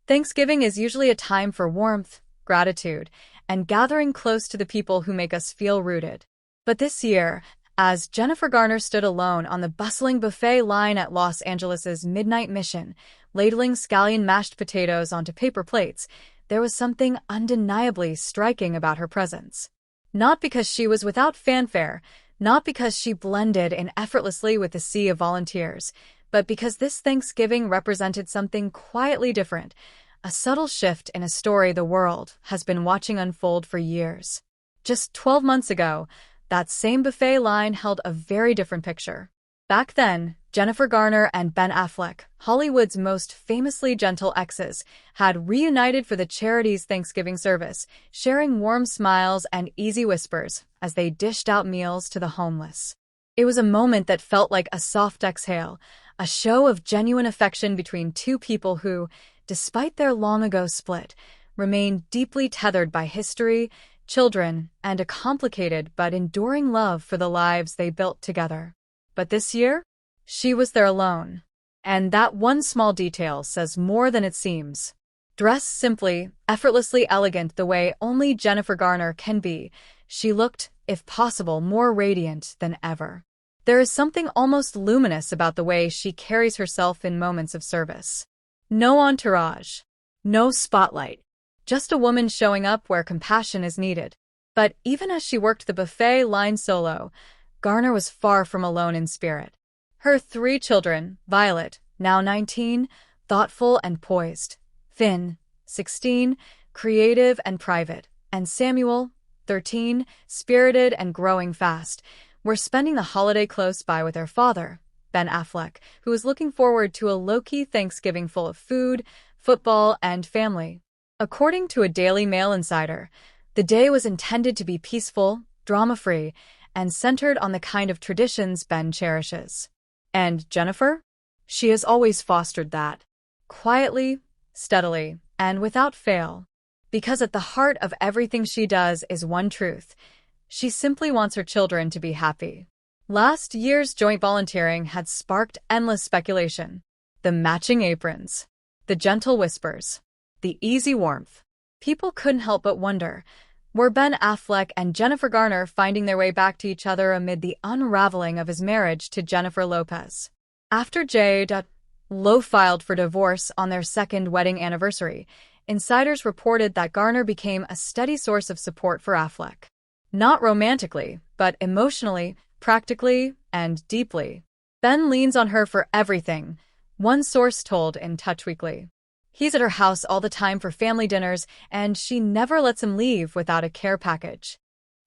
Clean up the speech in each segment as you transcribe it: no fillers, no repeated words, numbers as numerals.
Thanksgiving is usually a time for warmth, gratitude, and gathering close to the people who make us feel rooted. But this year, as Jennifer Garner stood alone on the bustling buffet line at Los Angeles's Midnight Mission, ladling scallion mashed potatoes onto paper plates, there was something undeniably striking about her presence. Not because she was without fanfare, not because she blended in effortlessly with the sea of volunteers, but because this Thanksgiving represented something quietly different, a subtle shift in a story the world has been watching unfold for years. Just 12 months ago, that same buffet line held a very different picture. Back then, Jennifer Garner and Ben Affleck, Hollywood's most famously gentle exes, had reunited for the charity's Thanksgiving service, sharing warm smiles and easy whispers as they dished out meals to the homeless. It was a moment that felt like a soft exhale, a show of genuine affection between two people who, despite their long-ago split, remained deeply tethered by history, children, and a complicated but enduring love for the lives they built together. But this year, she was there alone. And that one small detail says more than it seems. Dressed simply, effortlessly elegant the way only Jennifer Garner can be, she looked, if possible, more radiant than ever. There is something almost luminous about the way she carries herself in moments of service. No entourage. No spotlight. Just a woman showing up where compassion is needed. But even as she worked the buffet line solo, Garner was far from alone in spirit. Her 3 children, Violet, now 19, thoughtful and poised, Finn, 16, creative and private, and Samuel, 13, spirited and growing fast, were spending the holiday close by with their father, Ben Affleck, who was looking forward to a low-key Thanksgiving full of food, football, and family. According to a Daily Mail insider, the day was intended to be peaceful, drama-free, and centered on the kind of traditions Ben cherishes. And Jennifer? She has always fostered that. Quietly, steadily, and without fail. Because at the heart of everything she does is one truth. She simply wants her children to be happy. Last year's joint volunteering had sparked endless speculation. The matching aprons. The gentle whispers. The easy warmth. People couldn't help but wonder, were Ben Affleck and Jennifer Garner finding their way back to each other amid the unraveling of his marriage to Jennifer Lopez? After J.Lo filed for divorce on their second wedding anniversary, insiders reported that Garner became a steady source of support for Affleck. Not romantically, but emotionally, practically, and deeply. Ben leans on her for everything, one source told in Touch Weekly. He's at her house all the time for family dinners, and she never lets him leave without a care package.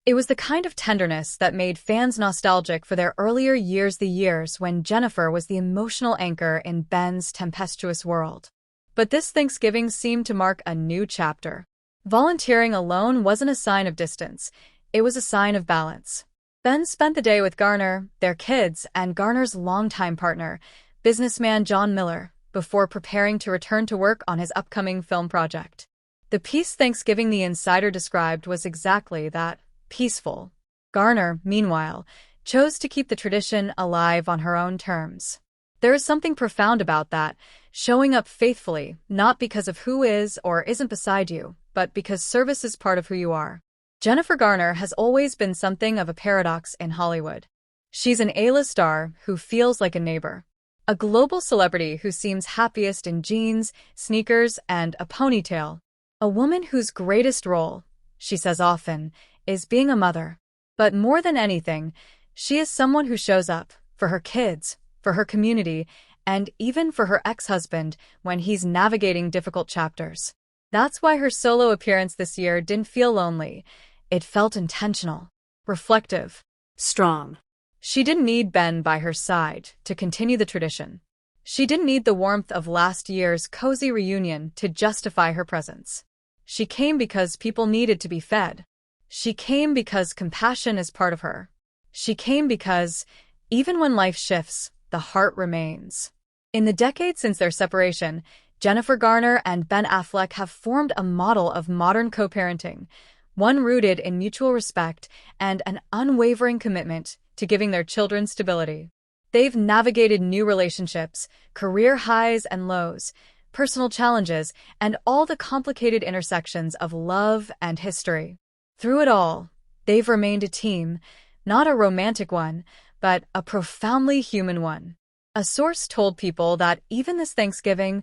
It was the kind of tenderness that made fans nostalgic for their earlier years, the years when Jennifer was the emotional anchor in Ben's tempestuous world. But this Thanksgiving seemed to mark a new chapter. Volunteering alone wasn't a sign of distance, it was a sign of balance. Ben spent the day with Garner, their kids, and Garner's longtime partner, businessman John Miller, before preparing to return to work on his upcoming film project. The peace Thanksgiving the insider described was exactly that, peaceful. Garner, meanwhile, chose to keep the tradition alive on her own terms. There is something profound about that, showing up faithfully, not because of who is or isn't beside you, but because service is part of who you are. Jennifer Garner has always been something of a paradox in Hollywood. She's an A-list star who feels like a neighbor. A global celebrity who seems happiest in jeans, sneakers, and a ponytail. A woman whose greatest role, she says often, is being a mother. But more than anything, she is someone who shows up for her kids, for her community, and even for her ex-husband when he's navigating difficult chapters. That's why her solo appearance this year didn't feel lonely. It felt intentional, reflective, strong. She didn't need Ben by her side to continue the tradition. She didn't need the warmth of last year's cozy reunion to justify her presence. She came because people needed to be fed. She came because compassion is part of her. She came because, even when life shifts, the heart remains. In the decades since their separation, Jennifer Garner and Ben Affleck have formed a model of modern co-parenting, one rooted in mutual respect and an unwavering commitment to giving their children stability. They've navigated new relationships, career highs and lows, personal challenges, and all the complicated intersections of love and history. Through it all, they've remained a team, not a romantic one, but a profoundly human one. A source told People that even this Thanksgiving,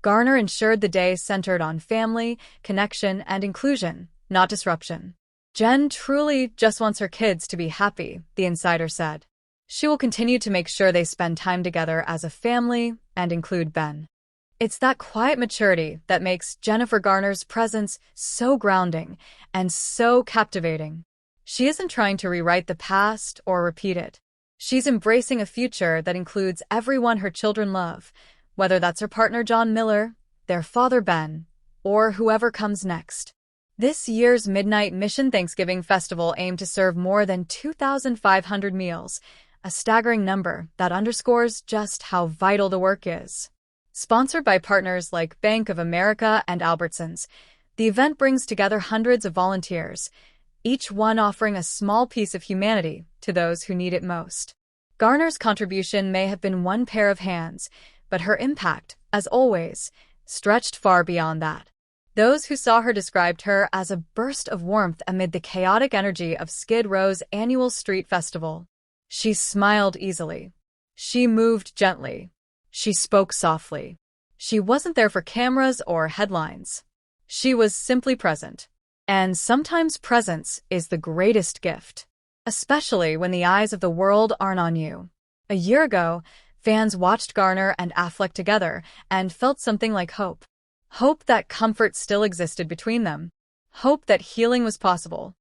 Garner ensured the day centered on family, connection, and inclusion, not disruption. Jen truly just wants her kids to be happy, the insider said. She will continue to make sure they spend time together as a family and include Ben. It's that quiet maturity that makes Jennifer Garner's presence so grounding and so captivating. She isn't trying to rewrite the past or repeat it. She's embracing a future that includes everyone her children love, whether that's her partner John Miller, their father Ben, or whoever comes next. This year's Midnight Mission Thanksgiving Festival aimed to serve more than 2,500 meals, a staggering number that underscores just how vital the work is. Sponsored by partners like Bank of America and Albertsons, the event brings together hundreds of volunteers, each one offering a small piece of humanity to those who need it most. Garner's contribution may have been one pair of hands, but her impact, as always, stretched far beyond that. Those who saw her described her as a burst of warmth amid the chaotic energy of Skid Row's annual street festival. She smiled easily. She moved gently. She spoke softly. She wasn't there for cameras or headlines. She was simply present. And sometimes presence is the greatest gift, especially when the eyes of the world aren't on you. A year ago, fans watched Garner and Affleck together and felt something like hope. Hope that comfort still existed between them. Hope that healing was possible.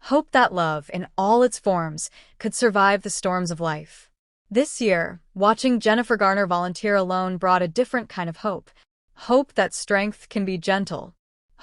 Hope that love, in all its forms, could survive the storms of life. This year, watching Jennifer Garner volunteer alone brought a different kind of hope. Hope that strength can be gentle.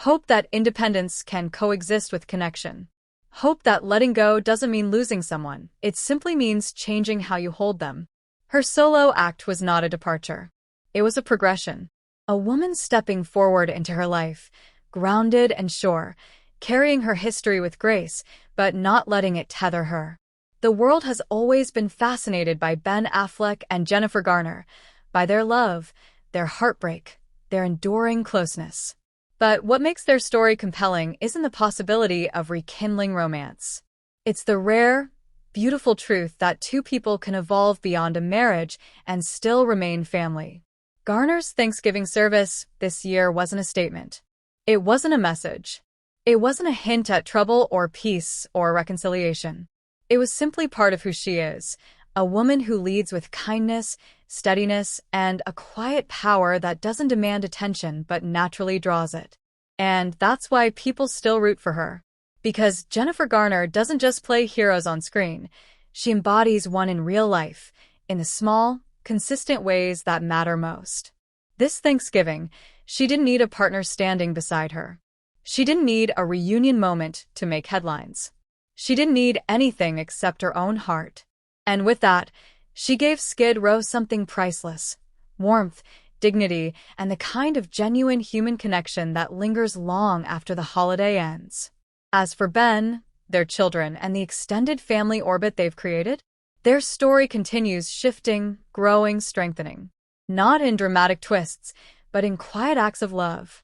Hope that independence can coexist with connection. Hope that letting go doesn't mean losing someone. It simply means changing how you hold them. Her solo act was not a departure. It was a progression. A woman stepping forward into her life, grounded and sure, carrying her history with grace, but not letting it tether her. The world has always been fascinated by Ben Affleck and Jennifer Garner, by their love, their heartbreak, their enduring closeness. But what makes their story compelling isn't the possibility of rekindling romance. It's the rare, beautiful truth that two people can evolve beyond a marriage and still remain family. Garner's Thanksgiving service this year wasn't a statement. It wasn't a message. It wasn't a hint at trouble or peace or reconciliation. It was simply part of who she is, a woman who leads with kindness, steadiness, and a quiet power that doesn't demand attention but naturally draws it. And that's why people still root for her. Because Jennifer Garner doesn't just play heroes on screen, she embodies one in real life, in the small, consistent ways that matter most. This Thanksgiving, she didn't need a partner standing beside her. She didn't need a reunion moment to make headlines. She didn't need anything except her own heart. And with that, she gave Skid Row something priceless: warmth, dignity, and the kind of genuine human connection that lingers long after the holiday ends. As for Ben, their children, and the extended family orbit they've created, their story continues shifting, growing, strengthening. Not in dramatic twists, but in quiet acts of love.